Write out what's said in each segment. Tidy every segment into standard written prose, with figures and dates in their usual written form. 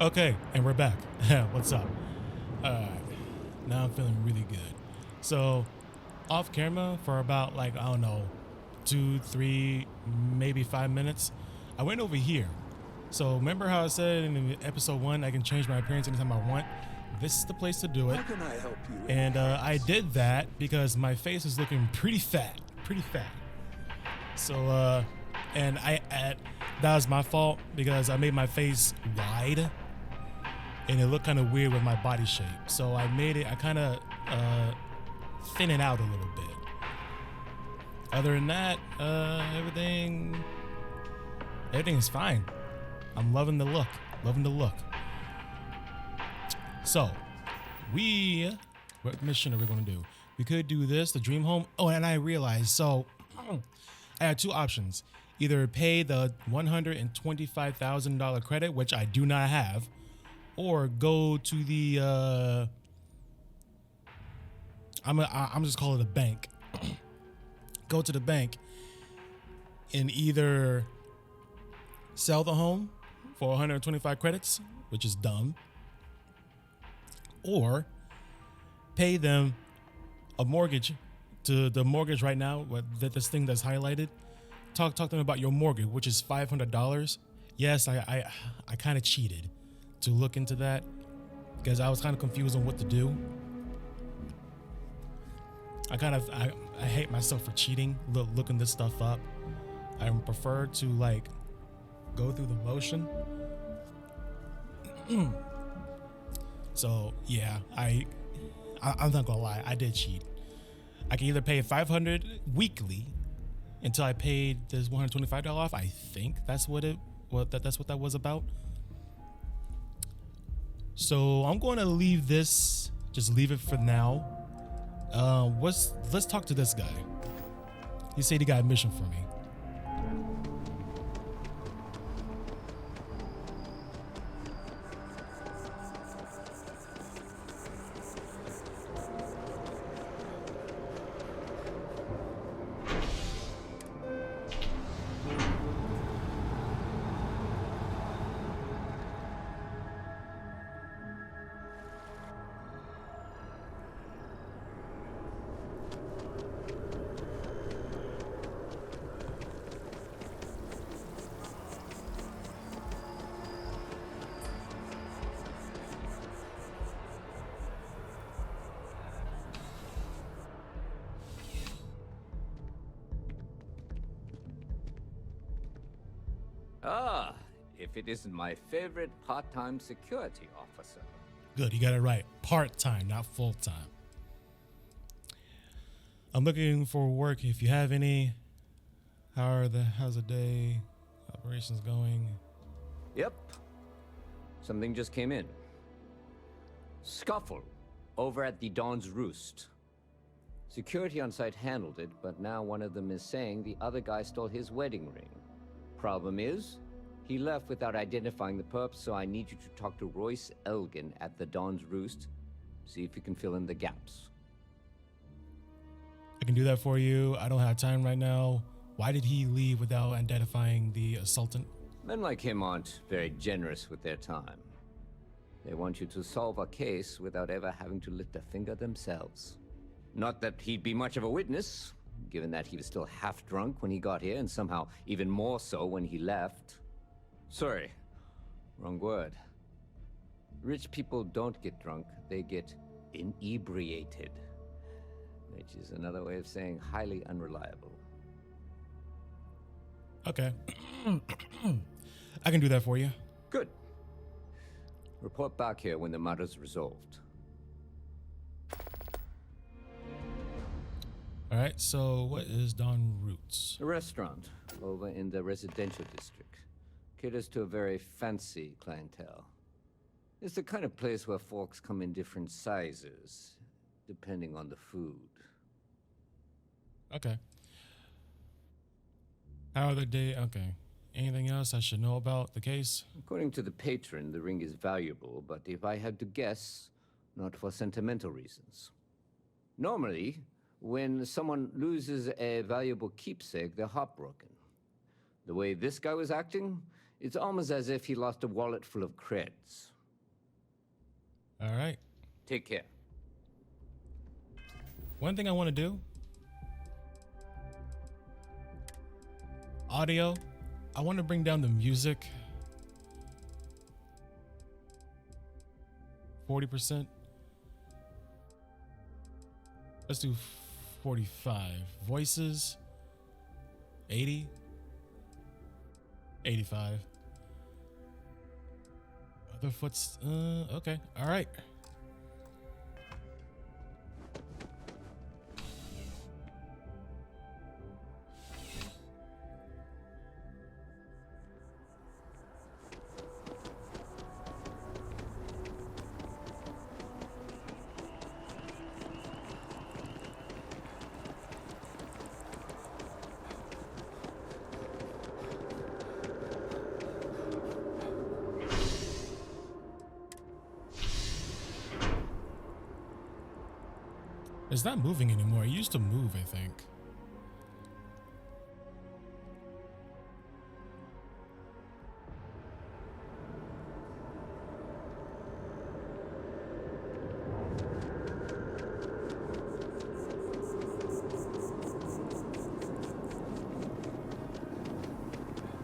Okay, and we're back. What's up? Alright, now I'm feeling really good. So, off camera for about like, I don't know, 2, 3, maybe 5 minutes, I went over here. So, remember how I said in episode 1 I can change my appearance anytime I want? This is the place to do it. How can I help you? And I did that because my face is looking pretty fat. Pretty fat. So, and that was my fault because I made my face wide and it looked kind of weird with my body shape. So I kind of thin it out a little bit. Other than that, everything is fine. I'm loving the look. So, what mission are we going to do? We could do this, the dream home. Oh, and I realized, so I had two options. Either pay the $125,000 credit, which I do not have, or go to the I'm just call it a bank. Go to the bank and either sell the home for 125 credits, which is dumb, or pay them a mortgage to the mortgage right now. This thing that's highlighted. Talk to them about your mortgage, which is $500. Yes, I kind of cheated to look into that because I was kind of confused on what to do. I hate myself for cheating, looking this stuff up. I prefer to like go through the motion. So yeah, I'm not gonna lie, I did cheat. I can either pay $500 weekly until I paid this $125 off. I think that's what that was about. So I'm going to leave this, just leave it for now. Let's talk to this guy. He said he got a mission for me. Ah, if it isn't my favorite part-time security officer. Good, you got it right. Part-time, not full-time. I'm looking for work. If you have any, how's the day? Operations going? Yep. Something just came in. Scuffle over at the Dawn's Roost. Security on site handled it, but now one of them is saying the other guy stole his wedding ring. Problem is, he left without identifying the perp, so I need you to talk to Royce Elgin at the Dawn's Roost. See if you can fill in the gaps. I can do that for you. I don't have time right now. Why did he leave without identifying the assaultant? Men like him aren't very generous with their time. They want you to solve a case without ever having to lift a finger themselves. Not that he'd be much of a witness, given that he was still half drunk when he got here, and somehow even more so when he left. Sorry, wrong word. Rich people don't get drunk, they get inebriated. Which is another way of saying highly unreliable. Okay. I can do that for you. Good. Report back here when the matter's resolved. All right, so what is Dawn Roots? A restaurant over in the residential district. Caters to a very fancy clientele. It's the kind of place where forks come in different sizes, depending on the food. Okay. How are the day? Okay. Anything else I should know about the case? According to the patron, the ring is valuable, but if I had to guess, not for sentimental reasons. Normally, when someone loses a valuable keepsake, they're heartbroken. The way this guy was acting, it's almost as if he lost a wallet full of creds. All right. Take care. One thing I want to do. Audio. I want to bring down the music. 40%. Let's do 45. Voices. 80. 85. Other foots. Okay. All right. It's not moving anymore. It used to move, I think.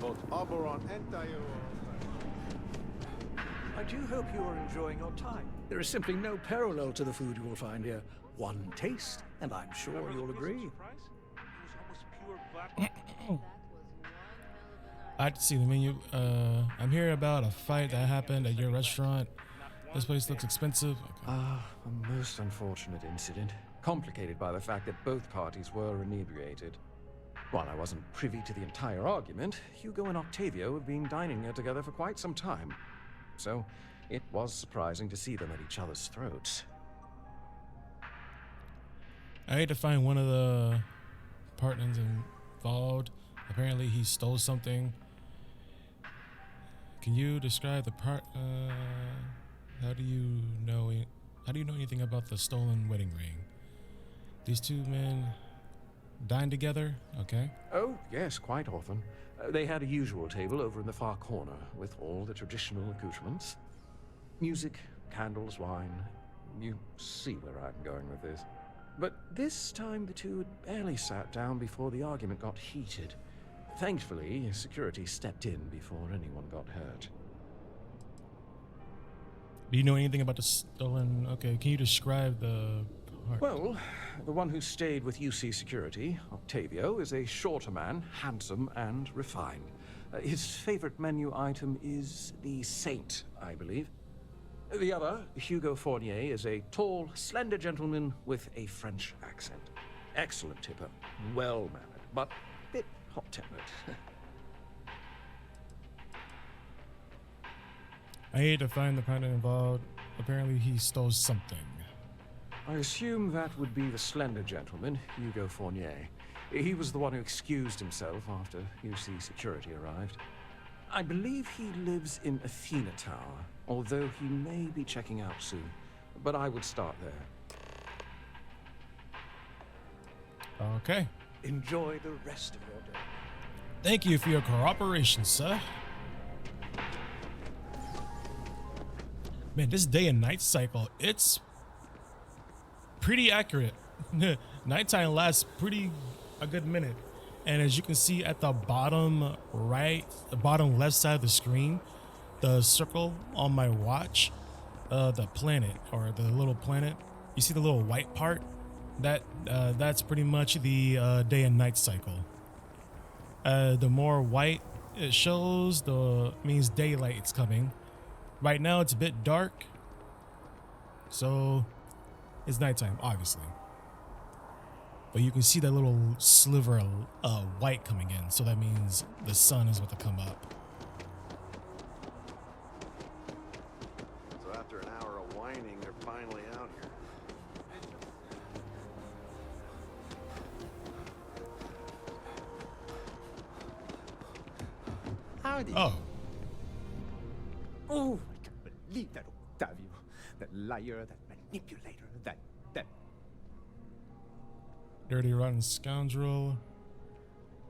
Both Oberon and Tayo. I do hope you are enjoying your time. There is simply no parallel to the food you will find here. One taste, and I'm sure you'll agree. I had to see the menu. I'm hearing about a fight that happened at your restaurant. This place looks expensive. Okay. A most unfortunate incident, complicated by the fact that both parties were inebriated. While I wasn't privy to the entire argument, Hugo and Octavio have been dining here together for quite some time. So, it was surprising to see them at each other's throats. I had to find one of the partners involved. Apparently, he stole something. Can you describe the part? How do you know? How do you know anything about the stolen wedding ring? These two men dine together. Okay. Oh, yes, quite often. They had a usual table over in the far corner with all the traditional accoutrements. Music, candles, wine. You see where I'm going with this. But this time the two had barely sat down before the argument got heated. Thankfully, security stepped in before anyone got hurt. Do you know anything about the stolen? Okay, can you describe the part? Well, the one who stayed with UC Security, Octavio, is a shorter man, handsome and refined. His favorite menu item is the Saint, I believe. The other, Hugo Fournier, is a tall, slender gentleman with a French accent. Excellent tipper, well-mannered, but a bit hot-tempered. I hate to find the partner involved. Apparently, he stole something. I assume that would be the slender gentleman, Hugo Fournier. He was the one who excused himself after UC Security arrived. I believe he lives in Athena Tower, although he may be checking out soon. But I would start there. Okay. Enjoy the rest of your day. Thank you for your cooperation, sir. Man, this day and night cycle, it's pretty accurate. Nighttime lasts a good minute. And as you can see at the bottom right, the bottom left side of the screen, the circle on my watch, the planet or the little planet, you see the little white part? That's pretty much the day and night cycle. The more white it shows, the means daylight is coming. Right now it's a bit dark, so it's nighttime, obviously. But you can see that little sliver of white coming in, so that means the sun is about to come up. So after an hour of whining, they're finally out here. Howdy. Oh, Oh, I can't believe that Octavio. That liar, that manipulator, that... dirty rotten scoundrel.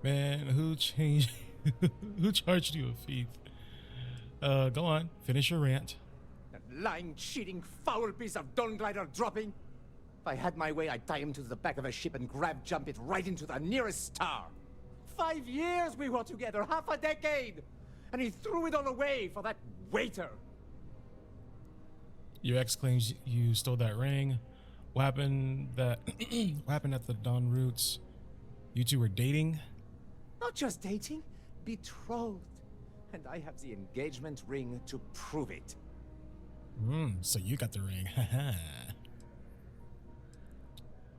Man, who charged you a fee? Go on, finish your rant. That lying, cheating, foul piece of Dawn Glider dropping. If I had my way, I'd tie him to the back of a ship and jump it right into the nearest star. 5 years we were together, half a decade! And he threw it all away for that waiter. Your ex claims you stole that ring. What happened what happened at the Dawn Roots? You two were dating? Not just dating, betrothed. And I have the engagement ring to prove it. So you got the ring.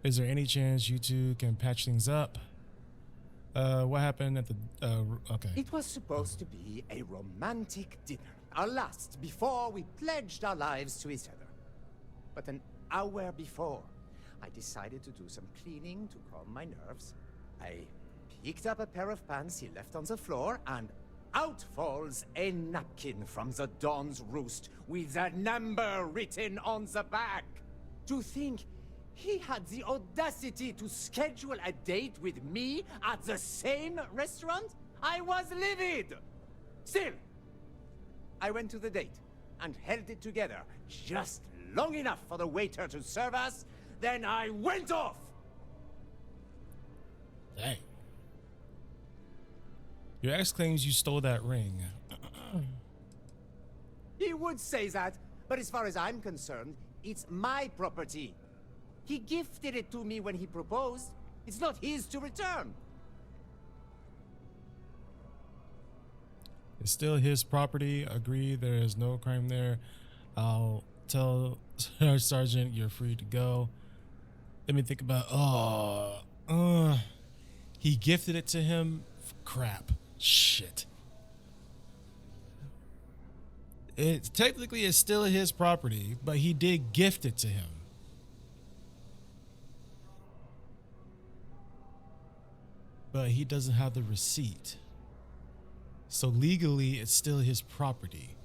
Is there any chance you two can patch things up? What happened at the okay. It was supposed to be a romantic dinner. Our last, before we pledged our lives to each other. But an hour before, I decided to do some cleaning to calm my nerves. I picked up a pair of pants he left on the floor, and out falls a napkin from the Dawn's Roost with a number written on the back. To think he had the audacity to schedule a date with me at the same restaurant? I was livid! Still, I went to the date and held it together just long enough for the waiter to serve us, then I went off! Dang. Your ex claims you stole that ring. He would say that, but as far as I'm concerned, it's my property. He gifted it to me when he proposed. It's not his to return. It's still his property. Agree, there is no crime there. I'll tell our sergeant you're free to go. Let me think about. He gifted it to him. Crap. Shit. It technically is still his property, but he did gift it to him. But he doesn't have the receipt. So legally, it's still his property.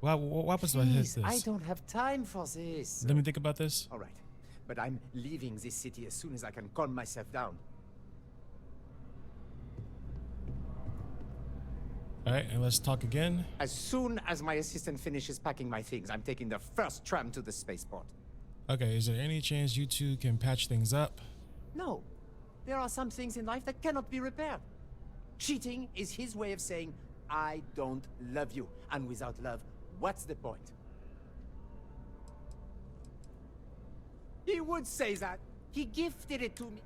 What happens if I hit this? I don't have time for this. Let me think about this. All right, but I'm leaving this city as soon as I can calm myself down. All right, and let's talk again. As soon as my assistant finishes packing my things, I'm taking the first tram to the spaceport. Okay, is there any chance you two can patch things up? No. There are some things in life that cannot be repaired. Cheating is his way of saying, I don't love you. And without love, what's the point? He would say that. He gifted it to me.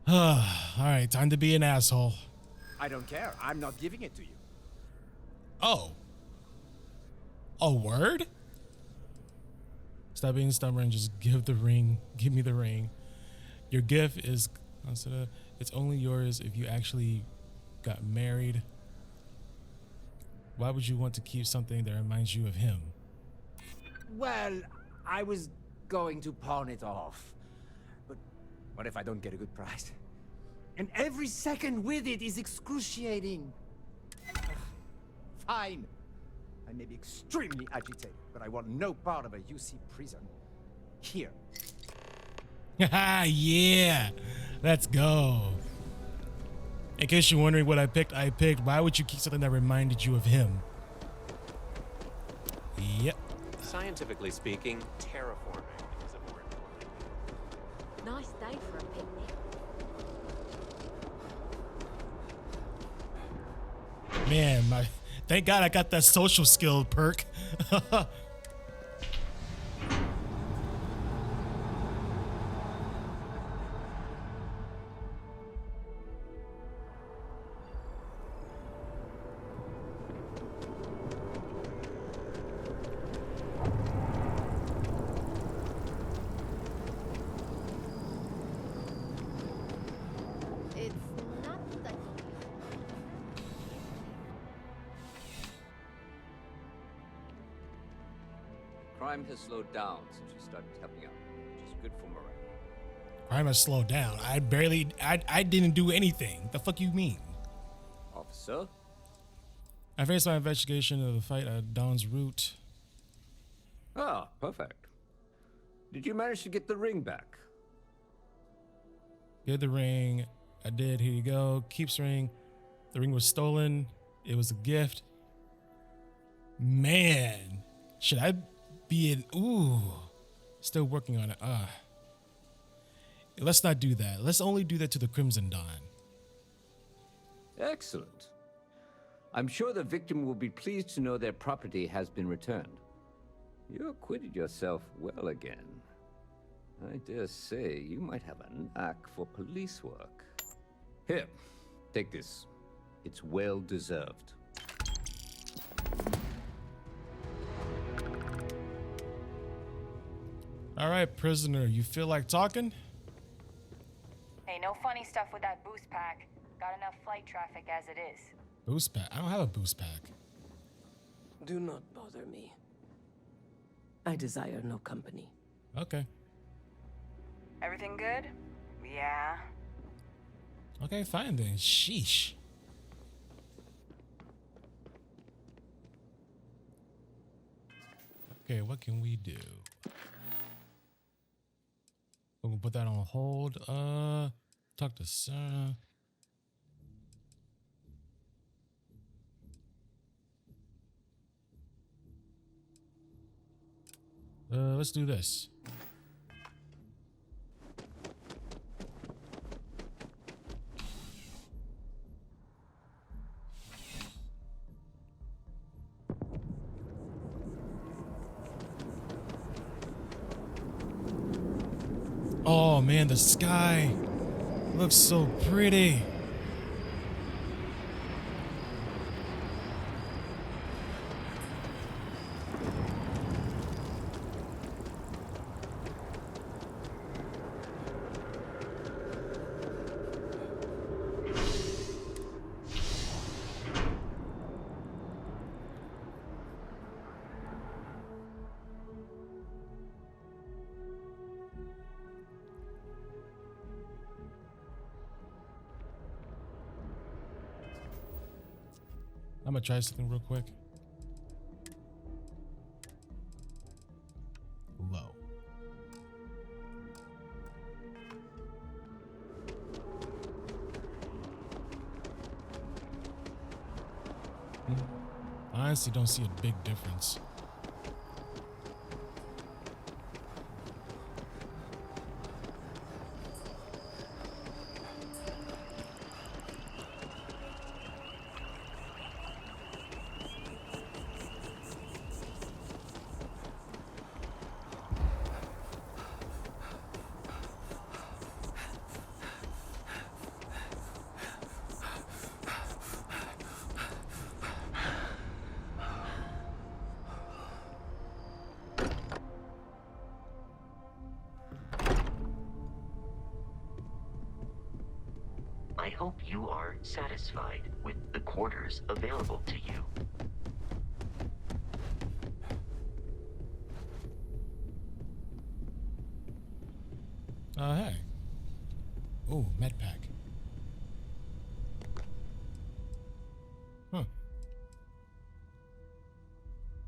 All right, time to be an asshole. I don't care. I'm not giving it to you. Oh. A word? Stop being stubborn. Just give the ring. Give me the ring. Your gift is considered. It's only yours if you actually got married. Why would you want to keep something that reminds you of him? Well, I was going to pawn it off. But what if I don't get a good price? And every second with it is excruciating. Fine. I may be extremely agitated, but I want no part of a UC prison. Here. Haha, yeah. Let's go. In case you're wondering what I picked, why would you keep something that reminded you of him? Yep. Scientifically speaking, terraforming is a more important. Nice day for a picnic. Man, thank God I got that social skill perk. It's not the... Crime has slowed down since you started helping out, which is good for morale. Crime has slowed down. I didn't do anything. The fuck you mean? Officer? I finished my investigation of the fight at Dawn's Route. Ah, perfect. Did you manage to get the ring back? Get the ring. I did. Here you go. Keeps ring. The ring was stolen. It was a gift. Man, should I be in? Ooh, still working on it. Let's not do that. Let's only do that to the Crimson Dawn. Excellent. I'm sure the victim will be pleased to know their property has been returned. You acquitted yourself well again. I dare say you might have a knack for police work. Here, take this. It's well deserved. All right, prisoner, you feel like talking? Hey, no funny stuff with that boost pack. Got enough flight traffic as it is. Boost pack? I don't have a boost pack. Do not bother me. I desire no company. Okay. Everything good? Yeah. Okay, fine then. Sheesh. Okay, what can we do? We're gonna put that on hold. Talk to Sarah. Let's do this. Oh man, the sky looks so pretty. I'm gonna try something real quick. Low. I honestly don't see a big difference. I hope you are satisfied with the quarters available to you. Hey. Oh, med pack. Huh.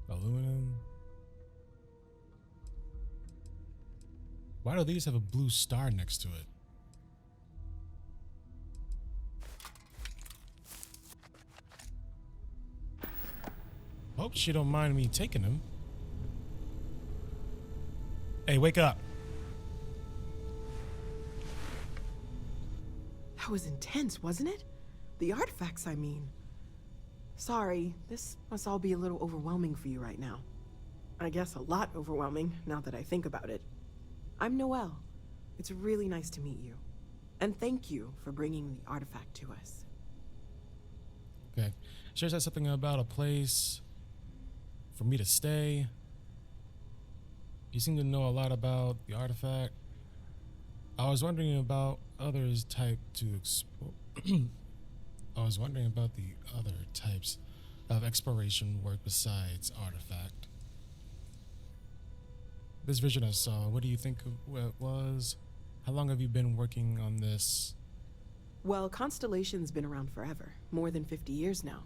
Aluminum. Why do these have a blue star next to it? Hope she don't mind me taking them. Hey, wake up. That was intense, wasn't it? The artifacts, I mean. Sorry, this must all be a little overwhelming for you right now. I guess a lot overwhelming, now that I think about it. I'm Noelle. It's really nice to meet you. And thank you for bringing the artifact to us. Okay. She said something about a place for me to stay. You seem to know a lot about the artifact. I was wondering about others type to explore. I was wondering about the other types of exploration work besides artifact. This vision I saw, what do you think of what it was? How long have you been working on this? Well, Constellation's been around forever, more than 50 years now.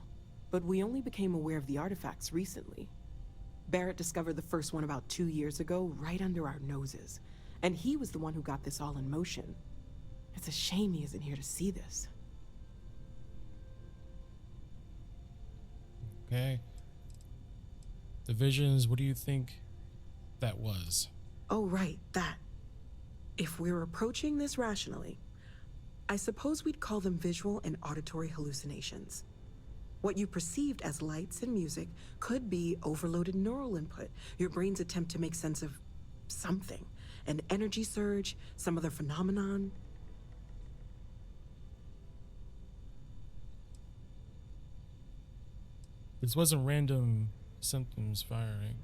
But we only became aware of the artifacts recently. Barrett discovered the first one about 2 years ago, right under our noses. And he was the one who got this all in motion. It's a shame he isn't here to see this. Okay. The visions, what do you think that was? Oh, right, that. If we're approaching this rationally, I suppose we'd call them visual and auditory hallucinations. What you perceived as lights and music could be overloaded neural input, your brain's attempt to make sense of something. An energy surge, some other phenomenon. This wasn't random symptoms firing.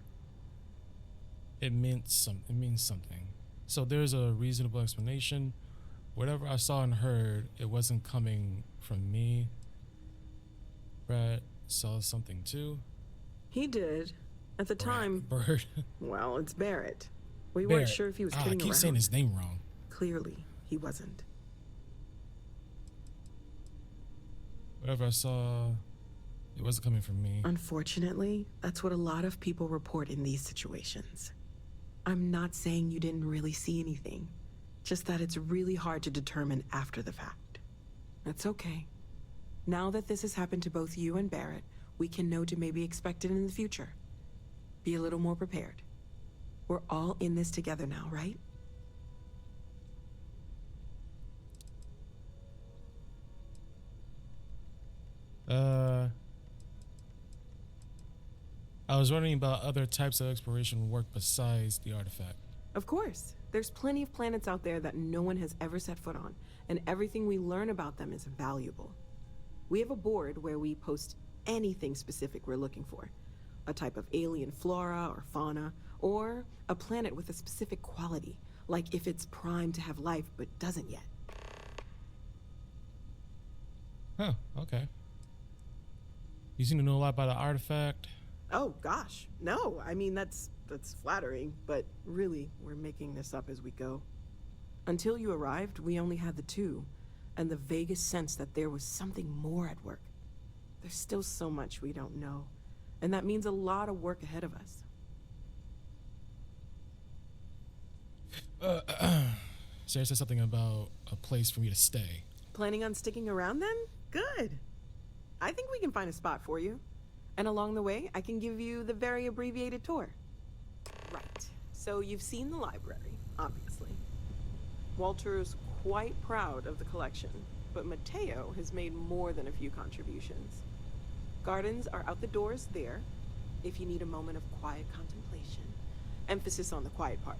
It means something. So there's a reasonable explanation. Whatever I saw and heard, it wasn't coming from me. Brad saw something too. He did. At the time. Bird. Well, it's Barrett. We Barrett. weren't sure if he was kidding I keep around. saying his name wrong. Clearly, he wasn't. Whatever I saw, it wasn't coming from me. Unfortunately, that's what a lot of people report in these situations. I'm not saying you didn't really see anything, just that it's really hard to determine after the fact. That's okay. Now that this has happened to both you and Barrett, we can know to maybe expect it in the future. Be a little more prepared. We're all in this together now, right? I was wondering about other types of exploration work besides the artifact. Of course. There's plenty of planets out there that no one has ever set foot on, and everything we learn about them is valuable. We have a board where we post anything specific we're looking for. A type of alien flora or fauna, or a planet with a specific quality, like if it's primed to have life but doesn't yet. Huh, okay. You seem to know a lot about the artifact. Oh gosh, no, I mean that's flattering, but really, we're making this up as we go. Until you arrived, we only had the two, and the vaguest sense that there was something more at work. There's still so much we don't know, and that means a lot of work ahead of us. Sarah said something about a place for me to stay. Planning on sticking around then? Good. I think we can find a spot for you. And along the way, I can give you the very abbreviated tour. Right. So you've seen the library, obviously. Walter's quite proud of the collection, but Mateo has made more than a few contributions. Gardens are out the doors there, if you need a moment of quiet contemplation. Emphasis on the quiet part,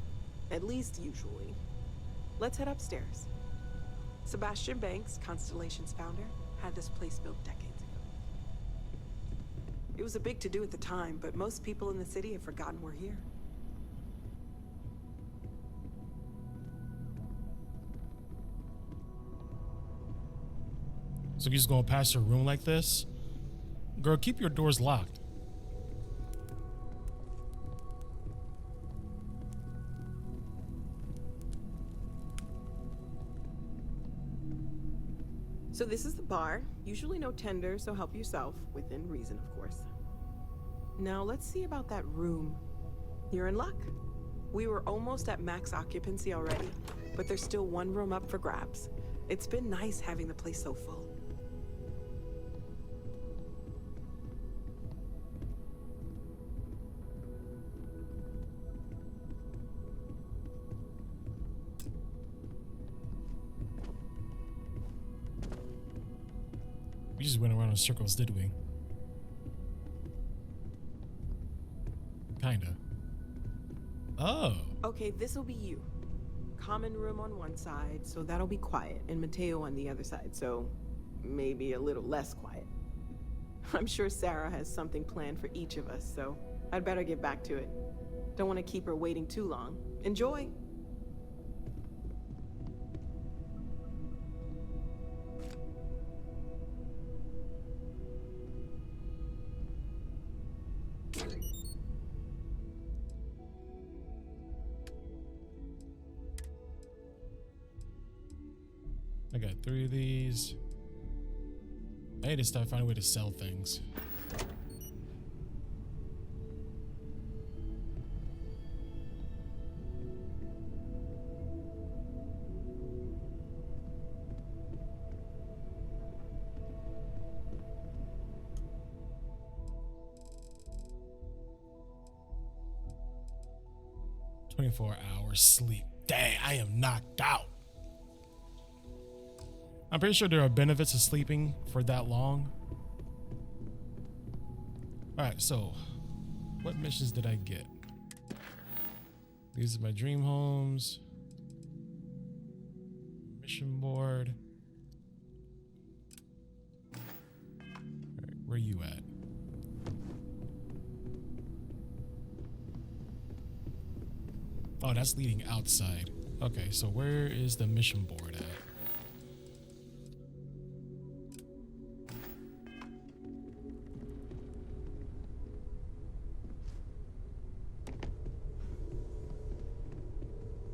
at least usually. Let's head upstairs. Sebastian Banks, Constellation's founder, had this place built decades ago. It was a big to-do at the time, but most people in the city have forgotten we're here. So you just gonna pass your room like this? Girl, keep your doors locked. So this is the bar. Usually no tender, so help yourself, within reason, of course. Now let's see about that room. You're in luck. We were almost at max occupancy already, but there's still one room up for grabs. It's been nice having the place so full. We just went around in circles, did we? Kinda. Oh. Okay, this'll be you. Common room on one side, so that'll be quiet, and Mateo on the other side, so maybe a little less quiet. I'm sure Sarah has something planned for each of us, so I'd better get back to it. Don't want to keep her waiting too long. Enjoy! I got 3 of these. I need to start finding a way to sell things. 24 hours sleep. Dang, I am knocked out. I'm pretty sure there are benefits to sleeping for that long. Alright, so what missions did I get? These are my dream homes. Mission board. Alright, where are you at? Oh, that's leading outside. Okay, so where is the mission board at?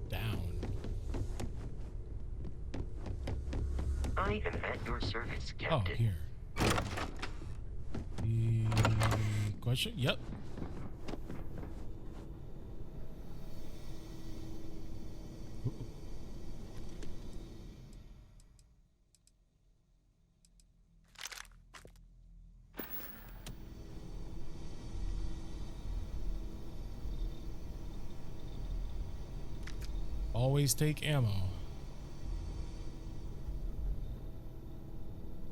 Down. I am at your service, Oh, Captain. here. The question? Yep. Always take ammo.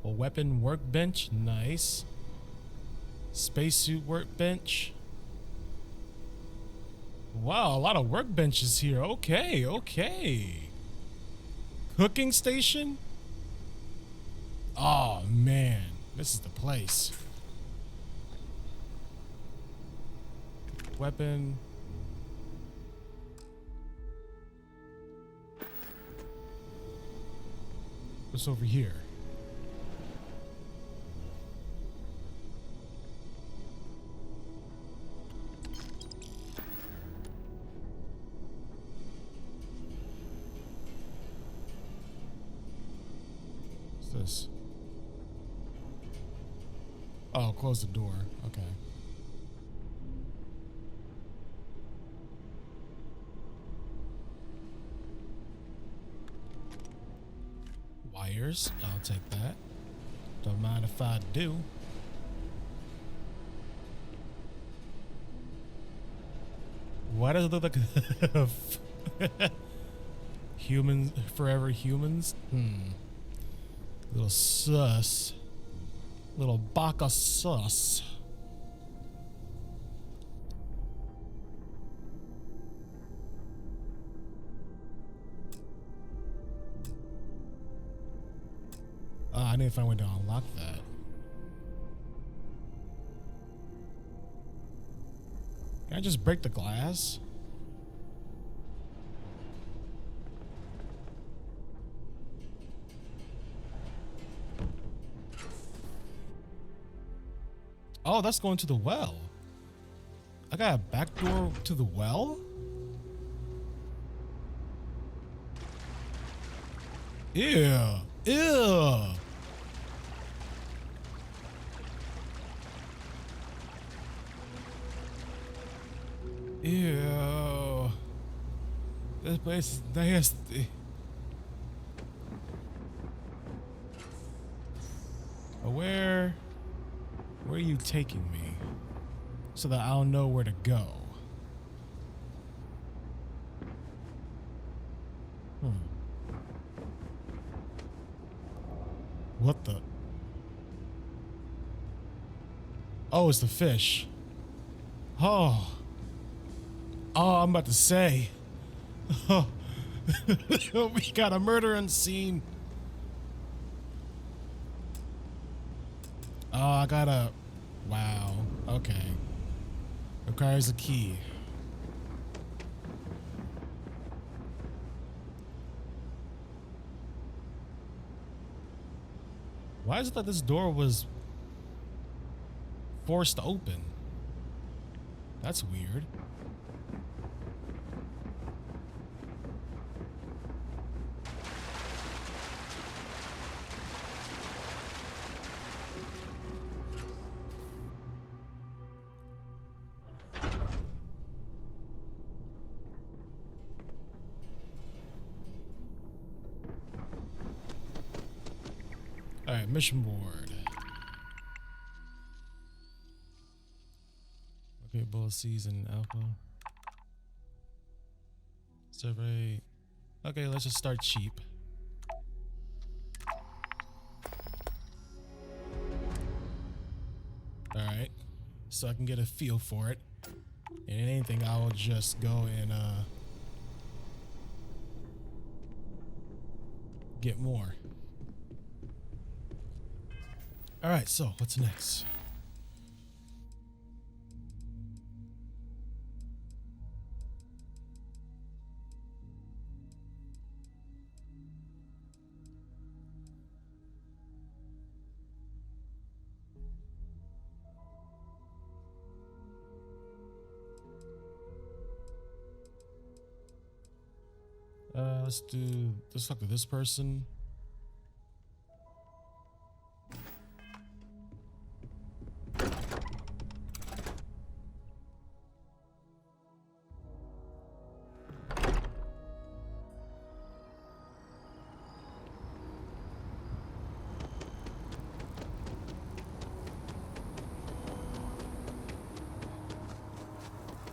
A weapon workbench, nice. Spacesuit workbench. Wow, a lot of workbenches here. Okay, okay. Cooking station? Oh man, this is the place. Weapon. What's over here? What's this? Oh, close the door. Okay. Wires. I'll take that. Don't mind if I do. Why does it look like humans, forever humans? Little sus. Little baka sus. I need to find a way to unlock that. Can I just break the glass? Oh, that's going to the well. I got a back door to the well? Ew. Ew. Ew. This place is nasty. Where are you taking me? So that I'll know where to go. What the? Oh, it's the fish. Oh. Oh, I'm about to say. Oh. We got a murder scene. Oh, I gotta. Wow. Okay. Requires a key. Why is it that this door was forced open? That's weird. All right, mission board. Okay, both C's and alpha. Survey. Okay, let's just start cheap. Alright. So I can get a feel for it. And anything, I will just go and get more. Alright, so what's next? Let's talk to this person.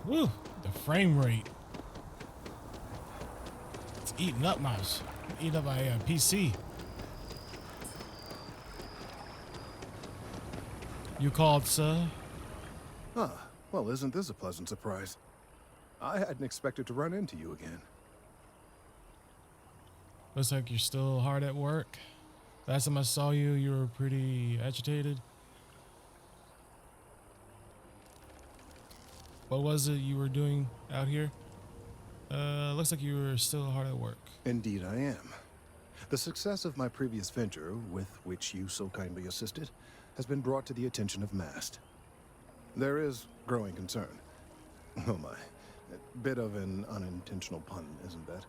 Woo, the frame rate. It's eating up my PC. You called, sir? Ah, well, isn't this a pleasant surprise? I hadn't expected to run into you again. Looks like you're still hard at work. Last time I saw you, you were pretty agitated. What was it you were doing out here? Looks like you were still hard at work. Indeed I am. The success of my previous venture, with which you so kindly assisted, has been brought to the attention of MAST. There is growing concern. Oh my. A bit of an unintentional pun, isn't that?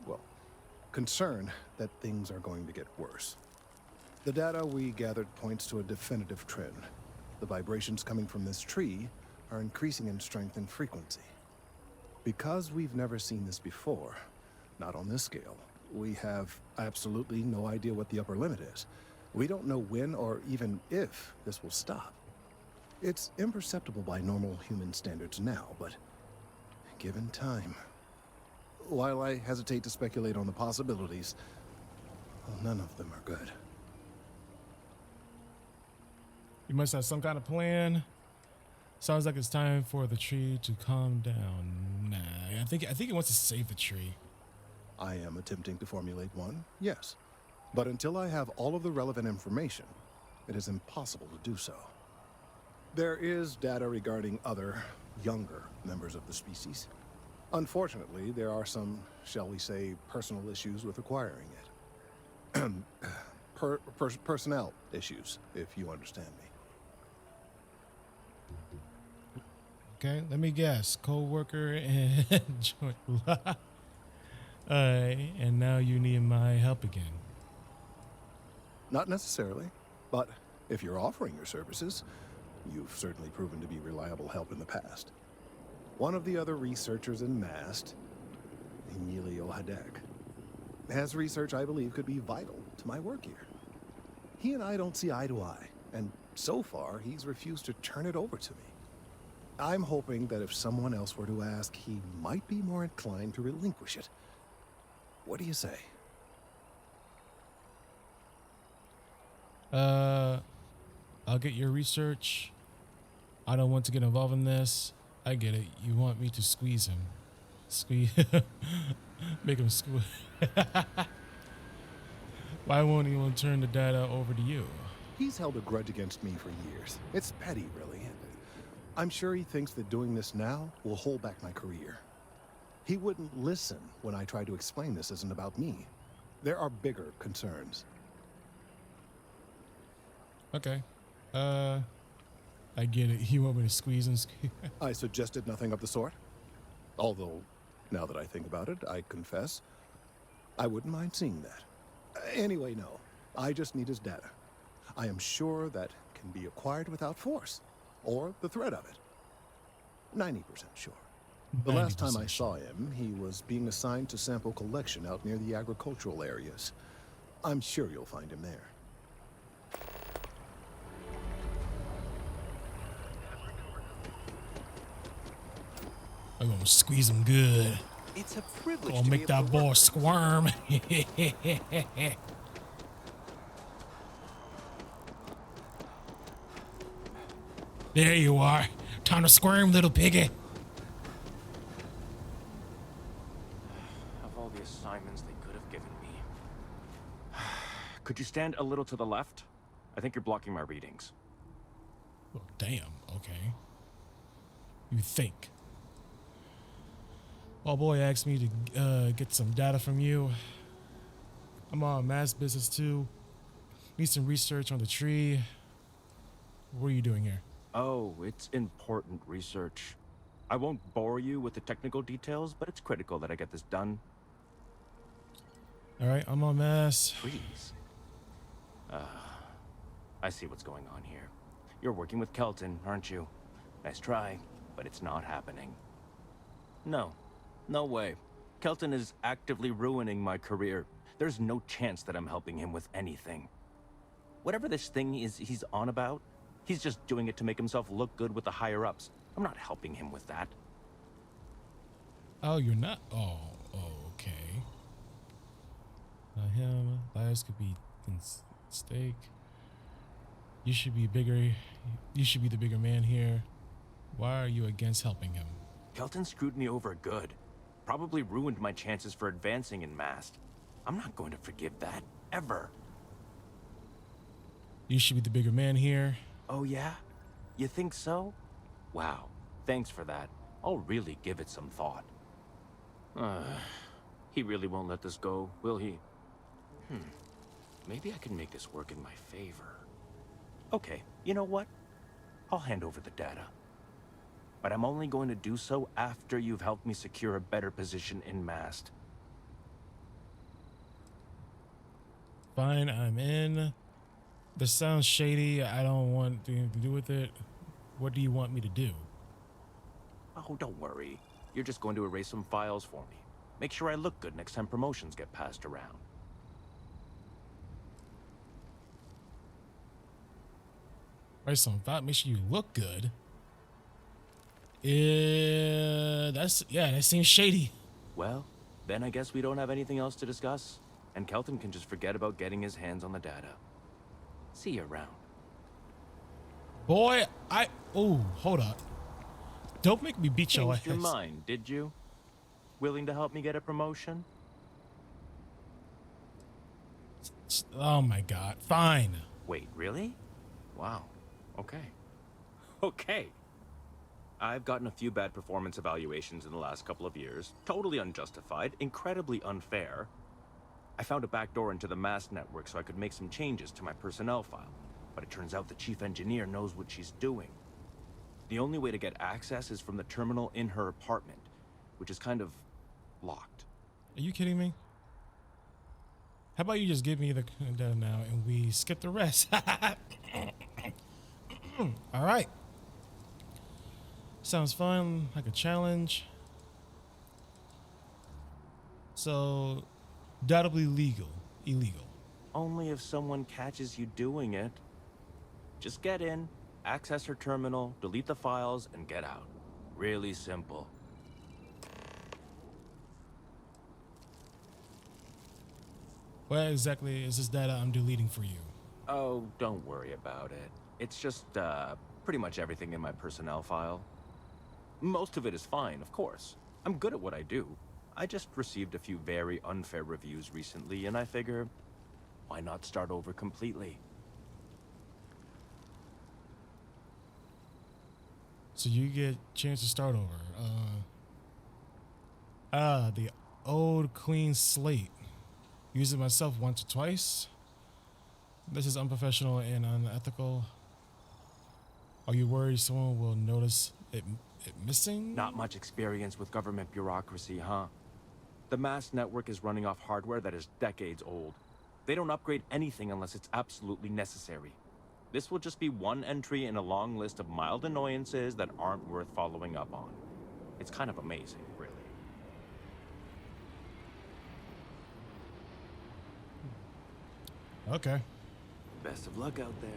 Well, concern that things are going to get worse. The data we gathered points to a definitive trend. The vibrations coming from this tree are increasing in strength and frequency. Because we've never seen this before, not on this scale, we have absolutely no idea what the upper limit is. We don't know when or even if this will stop. It's imperceptible by normal human standards now, but given time. While I hesitate to speculate on the possibilities, well, none of them are good. You must have some kind of plan. Sounds like it's time for the tree to calm down. Nah, I think he wants to save the tree. I am attempting to formulate one, yes. But until I have all of the relevant information, it is impossible to do so. There is data regarding other, younger members of the species. Unfortunately, there are some, shall we say, personal issues with acquiring it. Personnel issues, if you understand me. Okay, let me guess. Co-worker and joint. And now you need my help again. Not necessarily, but if you're offering your services, you've certainly proven to be reliable help in the past. One of the other researchers in MAST, Emilio Hadek, has research I believe could be vital to my work here. He and I don't see eye to eye, and so far he's refused to turn it over to me. I'm hoping that if someone else were to ask, he might be more inclined to relinquish it. What do you say? I'll get your research. I don't want to get involved in this. I get it. You want me to squeeze him. Make him squeeze. Why won't he want to turn the data over to you? He's held a grudge against me for years. It's petty, really. I'm sure he thinks that doing this now will hold back my career. He wouldn't listen when I tried to explain this isn't about me. There are bigger concerns. Okay. I get it. You want me to squeeze and squeeze? I suggested nothing of the sort. Although, now that I think about it, I confess, I wouldn't mind seeing that. Anyway, no. I just need his data. I am sure that can be acquired without force, or the threat of it. 90% sure. The last time I saw him, he was being assigned to sample collection out near the agricultural areas. I'm sure you'll find him there. I'm gonna squeeze him good. It's a privilege Gonna to be make able that to boy work. squirm. There you are. Time to squirm, little piggy. Of all the assignments they could have given me. Could you stand a little to the left? I think you're blocking my readings. Oh, damn. Okay. You think. Oh boy asked me to get some data from you. I'm on mass business too. Need some research on the tree. What are you doing here? Oh, it's important research. I won't bore you with the technical details, but it's critical that I get this done. All right, I'm on mass. Trees. I see what's going on here. You're working with Kelton, aren't you? Nice try, but it's not happening. No. No way. Kelton is actively ruining my career. There's no chance that I'm helping him with anything. Whatever this thing is he's on about, he's just doing it to make himself look good with the higher-ups. I'm not helping him with that. Oh, you're not? Oh, okay. Not him. Liars could be mistake. You should be bigger. You should be the bigger man here. Why are you against helping him? Kelton screwed me over good. Probably ruined my chances for advancing in Mast. I'm not going to forgive that, ever. You should be the bigger man here. Oh yeah? You think so? Wow, thanks for that. I'll really give it some thought. He really won't let this go, will he? Maybe I can make this work in my favor. Okay, you know what? I'll hand over the data. But I'm only going to do so after you've helped me secure a better position in Mast. Fine, I'm in. This sounds shady. I don't want anything to do with it. What do you want me to do? Oh, don't worry. You're just going to erase some files for me. Make sure I look good next time promotions get passed around. Write some thought. Make sure you look good. That seems shady. Well, then I guess we don't have anything else to discuss. And Kelton can just forget about getting his hands on the data. See you around. Boy, hold up. Don't make me beat your ass. Changed your mind, did you? Willing to help me get a promotion? Oh my god. Fine. Wait, really? Wow. Okay. Okay. I've gotten a few bad performance evaluations in the last couple of years. Totally unjustified, incredibly unfair. I found a backdoor into the Mast network so I could make some changes to my personnel file. But it turns out the chief engineer knows what she's doing. The only way to get access is from the terminal in her apartment, which is kind of locked. Are you kidding me? How about you just give me the data now and we skip the rest? All right. Sounds fun, like a challenge. So, doubly illegal. Only if someone catches you doing it. Just get in, access her terminal, delete the files, and get out. Really simple. What exactly is this data I'm deleting for you? Oh, don't worry about it. It's just, pretty much everything in my personnel file. Most of it is fine, of course. I'm good at what I do. I just received a few very unfair reviews recently, and I figure, why not start over completely? So you get a chance to start over. The old clean slate. Used it myself once or twice. This is unprofessional and unethical. Are you worried someone will notice it missing? Not much experience with government bureaucracy, huh? The Mast network is running off hardware that is decades old. They don't upgrade anything unless it's absolutely necessary. This will just be one entry in a long list of mild annoyances that aren't worth following up on. It's kind of amazing, really. Okay. Best of luck out there.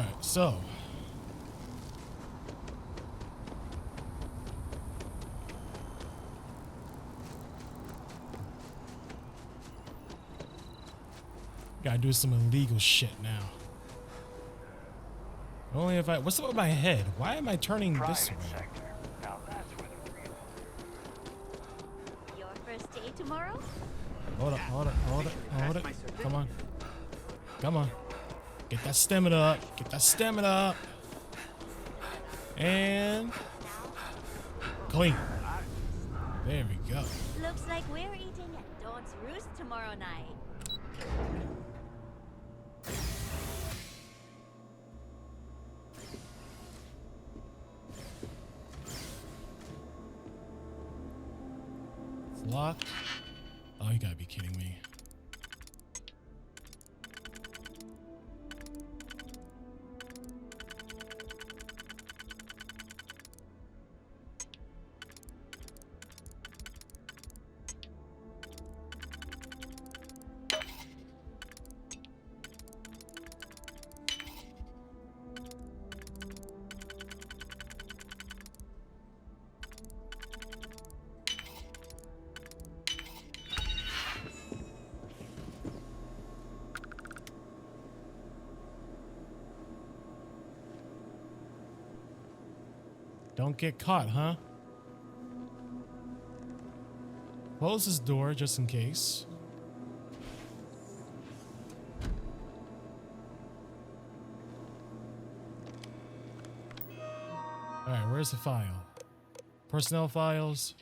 Alright, so. Gotta do some illegal shit now. Only if I. What's up with my head? Why am I turning this way? Now that's where the real. Your first day tomorrow? Hold it. Come on. Come on. Get that stamina up. Get that stamina up. And. Clean. There we go. Looks like we're eating at Dawn's Roost tomorrow night. It's locked. Oh, you gotta be kidding me. Don't get caught, huh? Close this door just in case. Alright, where's the file? Personnel files.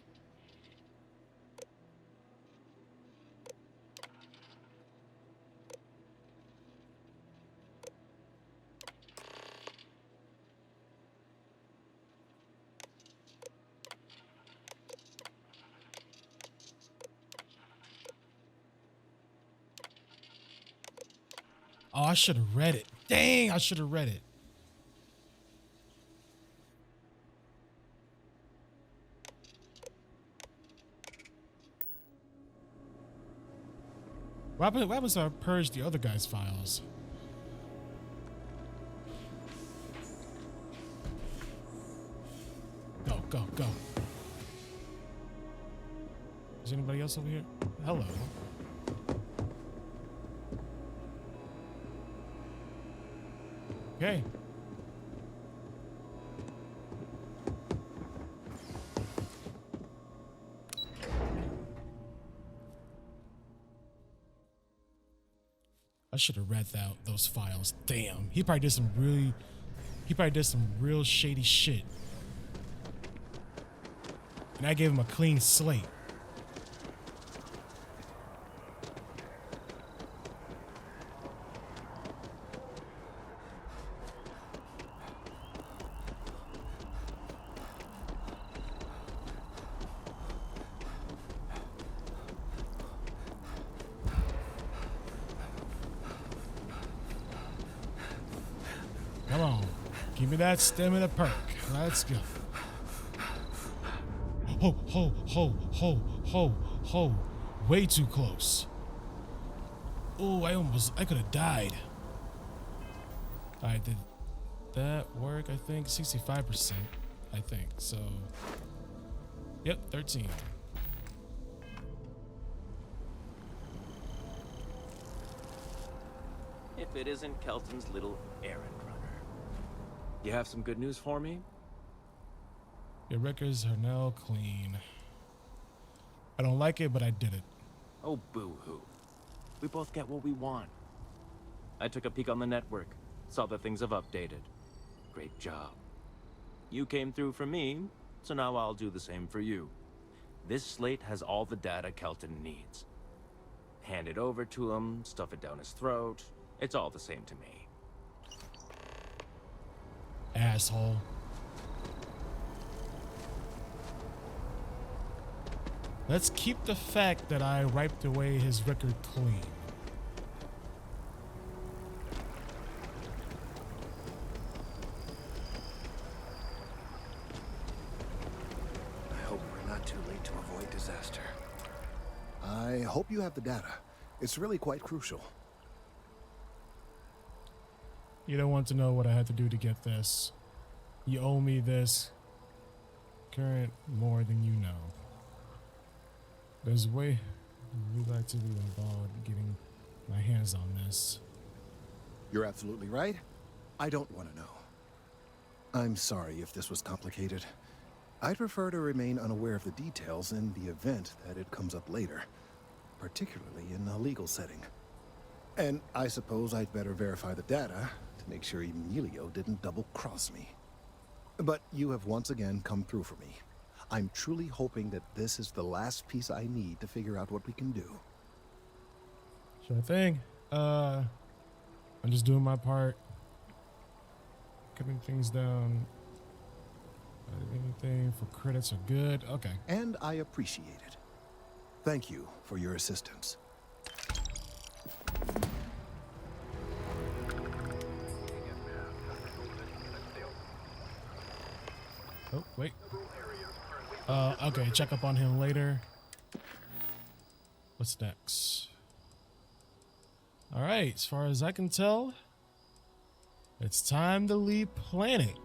Oh, I should have read it. Dang, I should have read it. What happens if I purge the other guy's files? Go, go, go. Is anybody else over here? Hello. Okay. I should have read those files. Damn. He probably did some real shady shit. And I gave him a clean slate. Come on. Give me that stamina perk. Let's go. Ho, ho, ho, ho, ho, ho. Way too close. Oh, I could have died. Alright, did that work? I think 65%. I think. So, yep, 13. If it isn't Kelton's little errand runner. You have some good news for me? Your records are now clean. I don't like it, but I did it. Oh, boo-hoo. We both get what we want. I took a peek on the network, saw that things have updated. Great job. You came through for me, so now I'll do the same for you. This slate has all the data Kelton needs. Hand it over to him, stuff it down his throat. It's all the same to me. Asshole. Let's keep the fact that I wiped away his record clean. I hope we're not too late to avoid disaster. I hope you have the data. It's really quite crucial. You don't want to know what I had to do to get this. You owe me this current more than you know. There's a way we'd like to be involved in getting my hands on this. You're absolutely right. I don't want to know. I'm sorry if this was complicated. I'd prefer to remain unaware of the details in the event that it comes up later, particularly in a legal setting. And I suppose I'd better verify the data to make sure Emilio didn't double-cross me. But you have once again come through for me. I'm truly hoping that this is the last piece I need to figure out what we can do. Sure thing. I'm just doing my part. Cutting things down. Anything for credits are good. Okay. And I appreciate it. Thank you for your assistance. Oh, wait. Okay, check up on him later. What's next? Alright, as far as I can tell, it's time to leave planet.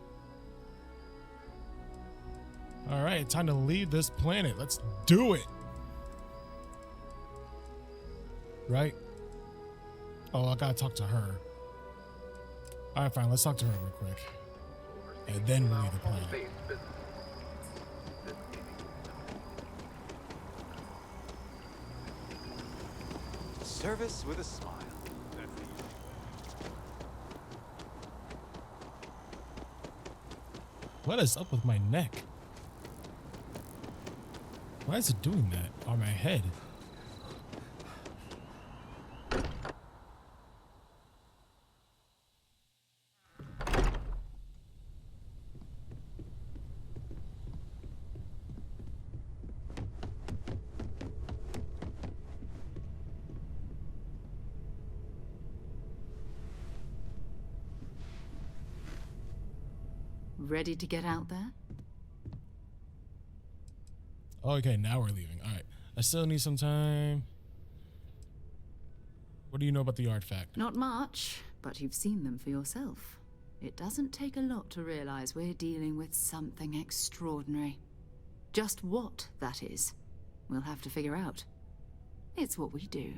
Alright, time to leave this planet. Let's do it. Right? Oh, I gotta talk to her. Alright, fine, let's talk to her real quick. And then we'll leave the planet. Service with a smile. What is up with my neck? Why is it doing that on my head? Ready to get out there? Okay, now we're leaving. All right. I still need some time. What do you know about the artifact? Not much, but you've seen them for yourself. It doesn't take a lot to realize we're dealing with something extraordinary. Just what that is, we'll have to figure out. It's what we do.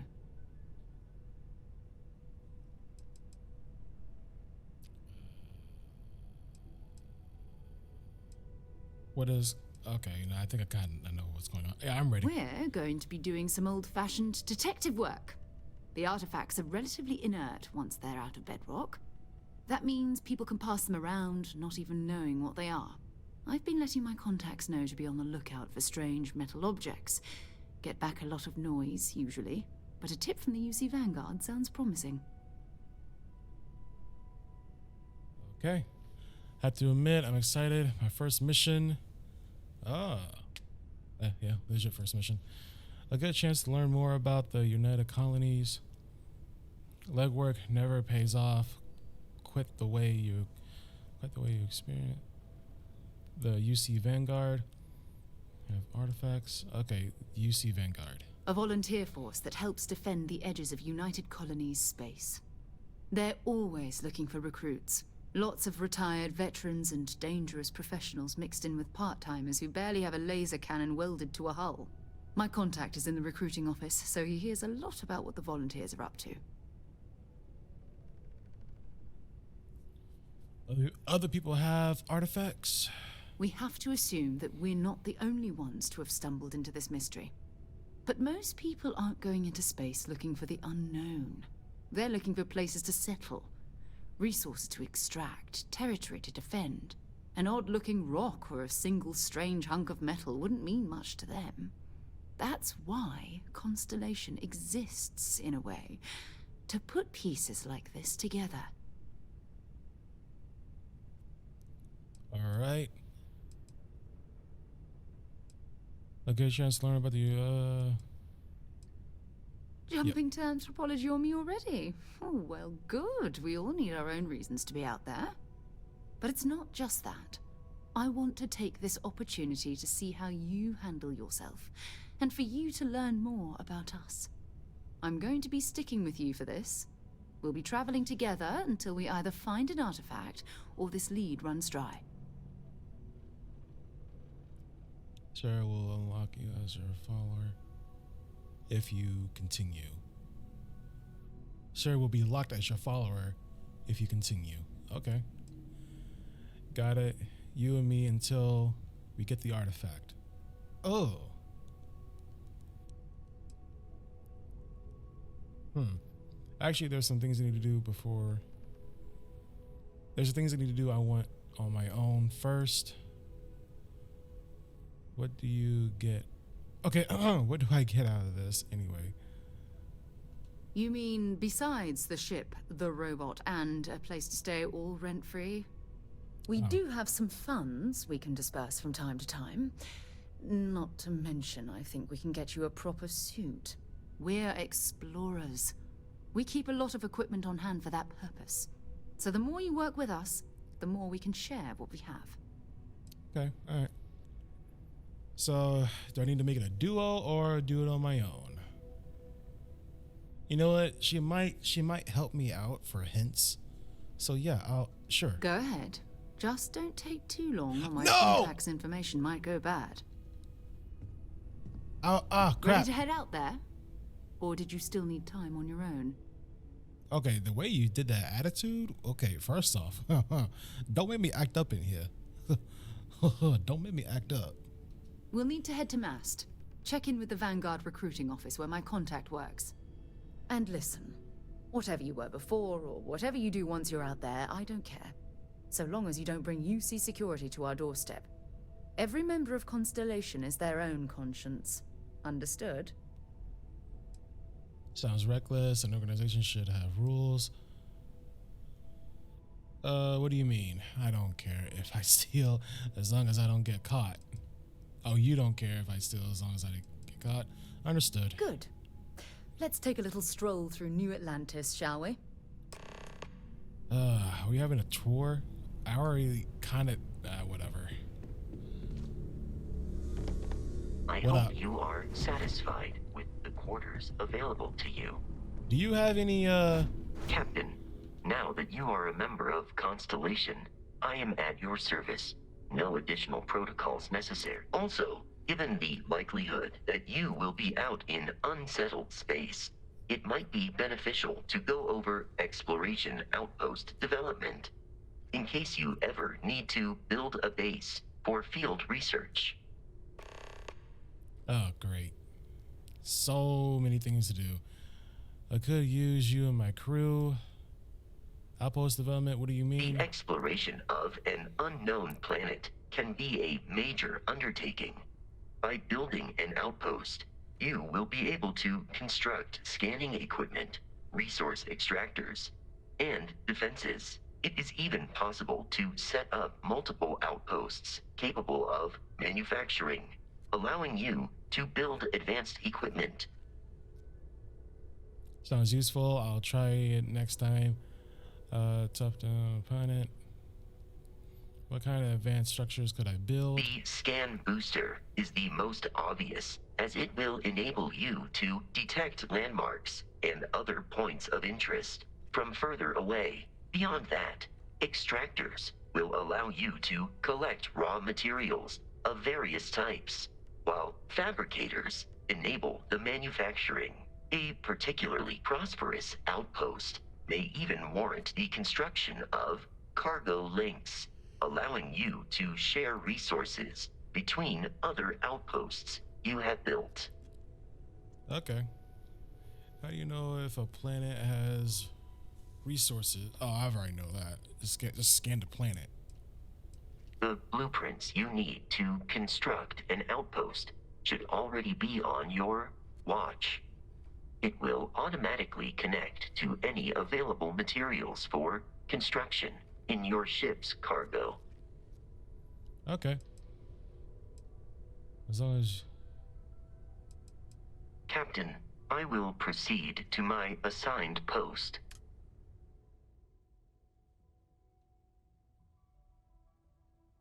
What is... Okay, I think I kind of know what's going on. Yeah, I'm ready. We're going to be doing some old-fashioned detective work. The artifacts are relatively inert once they're out of bedrock. That means people can pass them around, not even knowing what they are. I've been letting my contacts know to be on the lookout for strange metal objects. Get back a lot of noise, usually, but a tip from the UC Vanguard sounds promising. Okay. Have to admit, I'm excited. My first mission... yeah, this is your first mission. A good chance to learn more about the United Colonies. Legwork never pays off. Quit the way you experience. The UC Vanguard. You have artifacts. Okay, UC Vanguard. A volunteer force that helps defend the edges of United Colonies space. They're always looking for recruits. Lots of retired veterans and dangerous professionals mixed in with part-timers who barely have a laser cannon welded to a hull. My contact is in the recruiting office, so he hears a lot about what the volunteers are up to. Other people have artifacts? We have to assume that we're not the only ones to have stumbled into this mystery. But most people aren't going into space looking for the unknown. They're looking for places to settle. Resources to extract, territory to defend. An odd-looking rock or a single strange hunk of metal wouldn't mean much to them. That's why Constellation exists, in a way, to put pieces like this together. All right. A good chance to learn about the, Jumping to anthropology on me already? Oh, well, good. We all need our own reasons to be out there. But it's not just that. I want to take this opportunity to see how you handle yourself, and for you to learn more about us. I'm going to be sticking with you for this. We'll be traveling together until we either find an artifact or this lead runs dry. Sarah will unlock you as your follower if you continue. Sarah will be locked as your follower if you continue. Okay. Got it. You and me until we get the artifact. Oh. Actually, there's some things I need to do before. There's things I need to do I want on my own first. What do you get? Okay, what do I get out of this anyway? You mean besides the ship, the robot, and a place to stay all rent-free? We do have some funds we can disperse from time to time. Not to mention, I think we can get you a proper suit. We're explorers. We keep a lot of equipment on hand for that purpose. So the more you work with us, the more we can share what we have. Okay, all right. So, do I need to make it a duo or do it on my own? You know what? She might help me out for hints. So yeah, sure. Go ahead. Just don't take too long or my contact's information might go bad. Crap. Ready to head out there? Or did you still need time on your own? Okay, the way you did that attitude, okay, first off, don't make me act up in here. Don't make me act up. We'll need to head to Mast. Check in with the Vanguard recruiting office where my contact works. And listen, whatever you were before or whatever you do once you're out there, I don't care. So long as you don't bring UC security to our doorstep. Every member of Constellation is their own conscience. Understood? Sounds reckless. An organization should have rules. What do you mean? I don't care if I steal as long as I don't get caught. Oh, you don't care if I steal as long as I get caught? Understood. Good. Let's take a little stroll through New Atlantis, shall we? Are we having a tour? I already kind of, whatever. I hope you are satisfied with the quarters available to you. Do you have any, Captain, now that you are a member of Constellation, I am at your service. No additional protocols necessary. Also, given the likelihood that you will be out in unsettled space, it might be beneficial to go over exploration outpost development, in case you ever need to build a base for field research. Oh, great. So many things to do. I could use you and my crew. Outpost development, what do you mean? The exploration of an unknown planet can be a major undertaking. By building an outpost, you will be able to construct scanning equipment, resource extractors, and defenses. It is even possible to set up multiple outposts capable of manufacturing, allowing you to build advanced equipment. Sounds useful. I'll try it next time. Top down opponent. What kind of advanced structures could I build? The scan booster is the most obvious, as it will enable you to detect landmarks and other points of interest from further away. Beyond that, extractors will allow you to collect raw materials of various types, while fabricators enable the manufacturing. A particularly prosperous outpost may even warrant the construction of cargo links, allowing you to share resources between other outposts you have built. Okay. How do you know if a planet has resources? Oh, I already know that. Just scan the planet. The blueprints you need to construct an outpost should already be on your watch. It will automatically connect to any available materials for construction in your ship's cargo. Okay. As long as... Captain, I will proceed to my assigned post.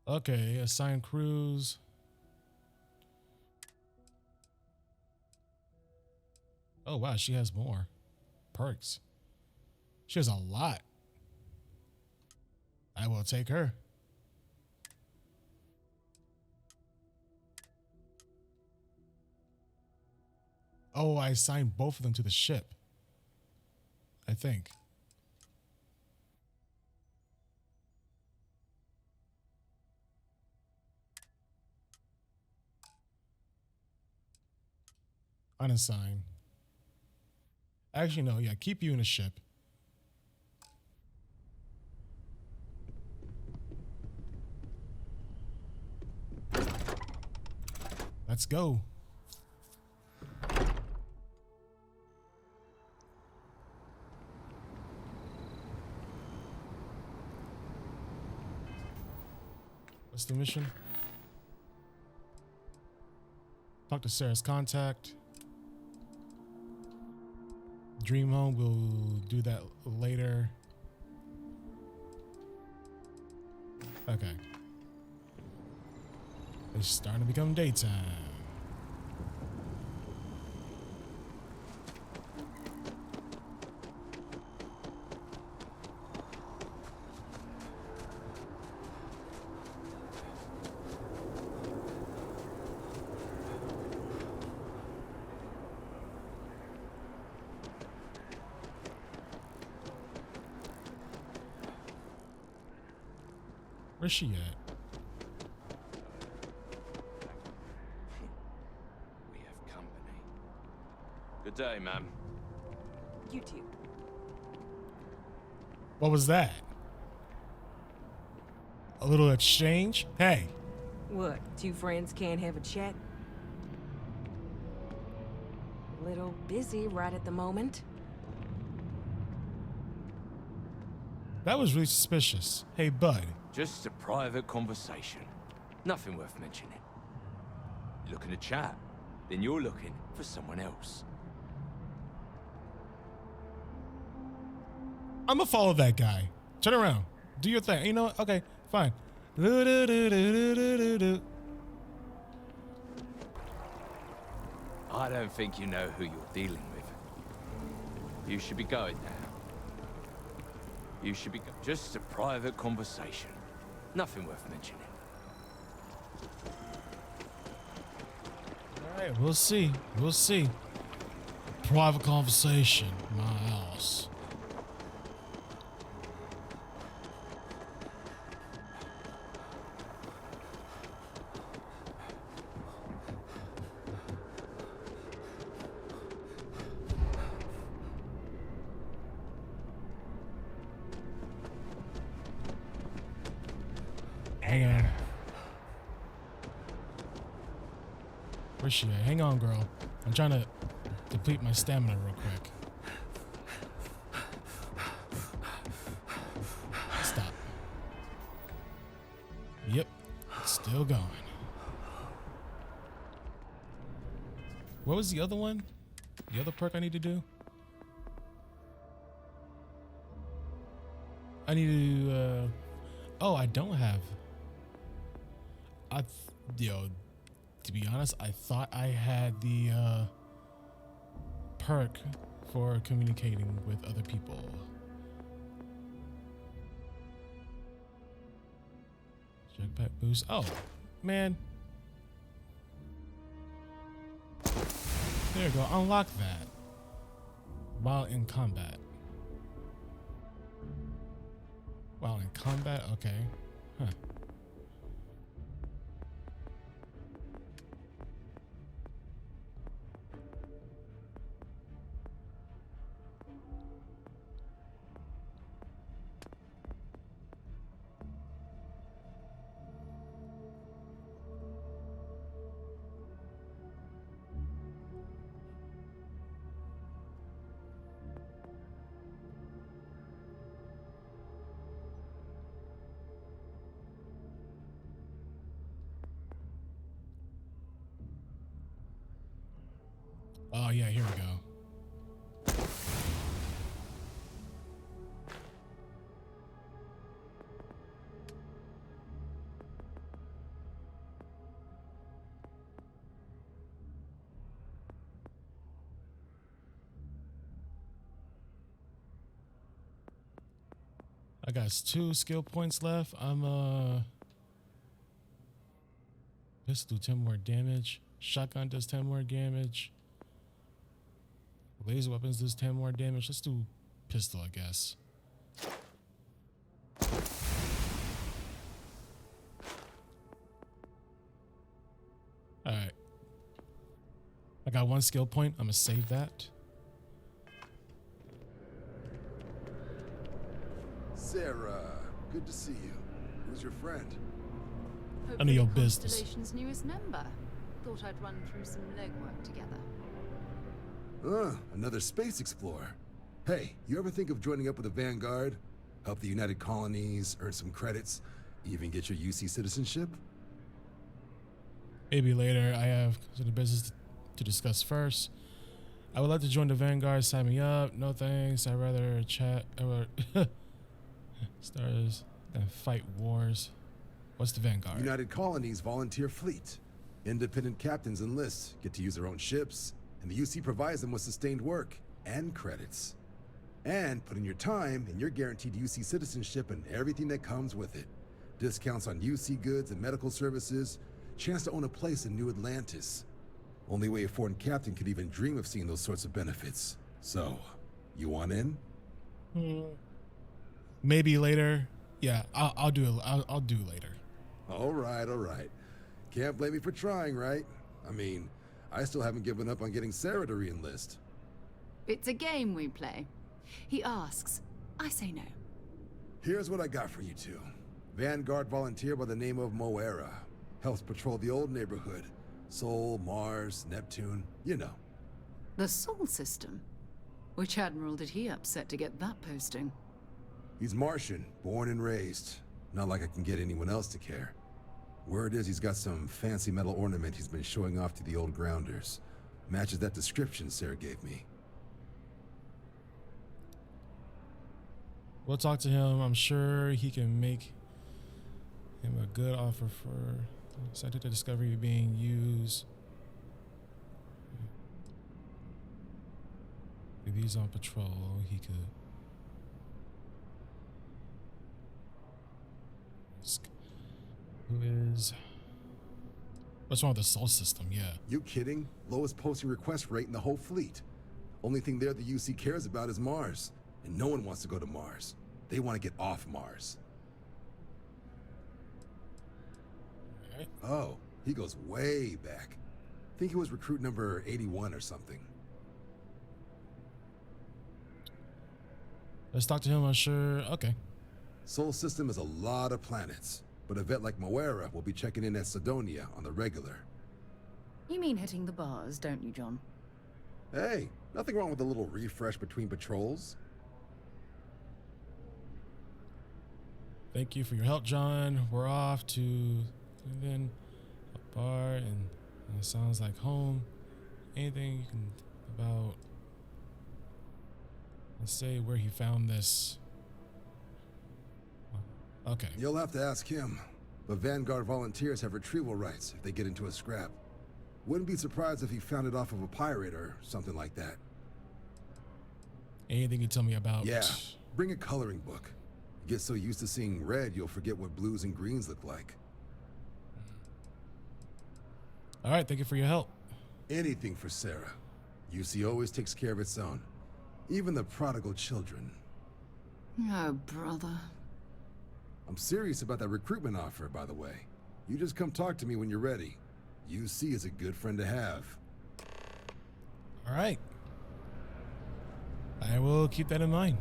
Okay, assign crews. Oh wow, she has more perks. She has a lot. I will take her. Oh, I assigned both of them to the ship. I think. Unassign. Actually, no. Yeah, keep you in the ship. Let's go. What's the mission? Talk to Sarah's contact. Dream home, we'll do that later. Okay. It's starting to become daytime. Where's she at? We have company. Good day, ma'am. You too. What was that? A little exchange? Hey. What, two friends can't have a chat? Little busy right at the moment. That was really suspicious. Hey, bud. Just a private conversation. Nothing worth mentioning. You're looking to chat, then you're looking for someone else. I'm gonna follow that guy. Turn around. Do your thing. You know what? Okay, fine. I don't think you know who you're dealing with. You should be going now. You should be just a private conversation. Nothing worth mentioning. All right, we'll see. We'll see. Private conversation. My house. Hang on. Where's she at? Hang on, girl. I'm trying to deplete my stamina real quick. Stop. Yep. Still going. What was the other one? The other perk I need to do? I need to, oh, I don't have. To be honest, I thought I had the perk for communicating with other people. Jetpack boost. Oh, man. There you go. Unlock that while in combat. While in combat? Okay. Huh. Oh, yeah, here we go. I got 2 skill points left. Pistol do 10 more damage. Shotgun does 10 more damage. Laser weapons does 10 more damage. Let's do pistol, I guess. Alright. I got 1 skill point. I'm gonna save that. Sarah, good to see you. Who's your friend? None of your business. Constellation's newest member. Thought I'd run through some legwork together. Another space explorer. Hey, you ever think of joining up with the Vanguard? Help the United Colonies, earn some credits, even get your UC citizenship? Maybe later. I have some business to discuss first. I would like to join the Vanguard. Sign me up. No thanks. I'd rather chat. Stars than fight wars. What's the Vanguard? United Colonies volunteer fleet. Independent captains enlist, get to use their own ships, and the UC provides them with sustained work and credits. And put in your time, and you're guaranteed UC citizenship and everything that comes with it. Discounts on UC goods and medical services, chance to own a place in New Atlantis. Only way a foreign captain could even dream of seeing those sorts of benefits. So, you want in? Maybe later. Yeah, I'll do it. I'll do later. All right. Can't blame me for trying, right? I mean, I still haven't given up on getting Sarah to re-enlist. It's a game we play. He asks, I say no. Here's what I got for you two. Vanguard volunteer by the name of Moera. Helps patrol the old neighborhood. Sol, Mars, Neptune, you know. The Sol system? Which admiral did he upset to get that posting? He's Martian, born and raised. Not like I can get anyone else to care. Word is he's got some fancy metal ornament he's been showing off to the old grounders. Matches that description Sarah gave me. We'll talk to him. I'm sure he can make him a good offer for scientific discovery being used. If he's on patrol, he could. Who is? What's wrong with the Sol system? Yeah. You kidding? Lowest posting request rate in the whole fleet. Only thing there the UC cares about is Mars. And no one wants to go to Mars. They want to get off Mars. Right. Oh, he goes way back. Think he was recruit number 81 or something. Let's talk to him. I'm sure. Okay. Sol system is a lot of planets. But a vet like Moera will be checking in at Sidonia on the regular. You mean hitting the bars, don't you, John? Hey, nothing wrong with a little refresh between patrols. Thank you for your help, John. We're off to then a bar, and it sounds like home. Anything you can about? Let's say where he found this. Okay. You'll have to ask him. But Vanguard volunteers have retrieval rights if they get into a scrap. Wouldn't be surprised if he found it off of a pirate or something like that. Anything you tell me about? Yeah, bring a coloring book. Get so used to seeing red, you'll forget what blues and greens look like. All right, thank you for your help. Anything for Sarah. UC always takes care of its own. Even the prodigal children. Oh, brother. I'm serious about that recruitment offer, by the way. You just come talk to me when you're ready. UC is a good friend to have. All right. I will keep that in mind.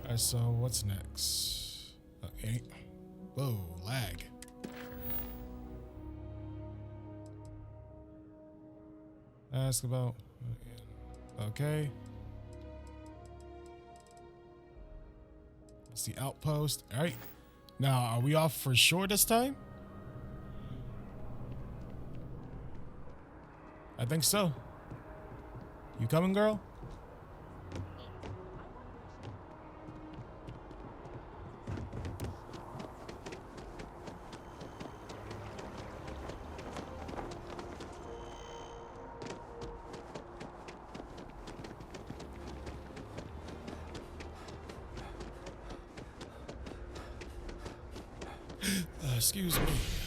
All right, so what's next? Okay. Whoa, lag. Ask about. Okay. It's the outpost. All right. Now, are we off for sure this time? I think so. You coming, girl? Excuse me.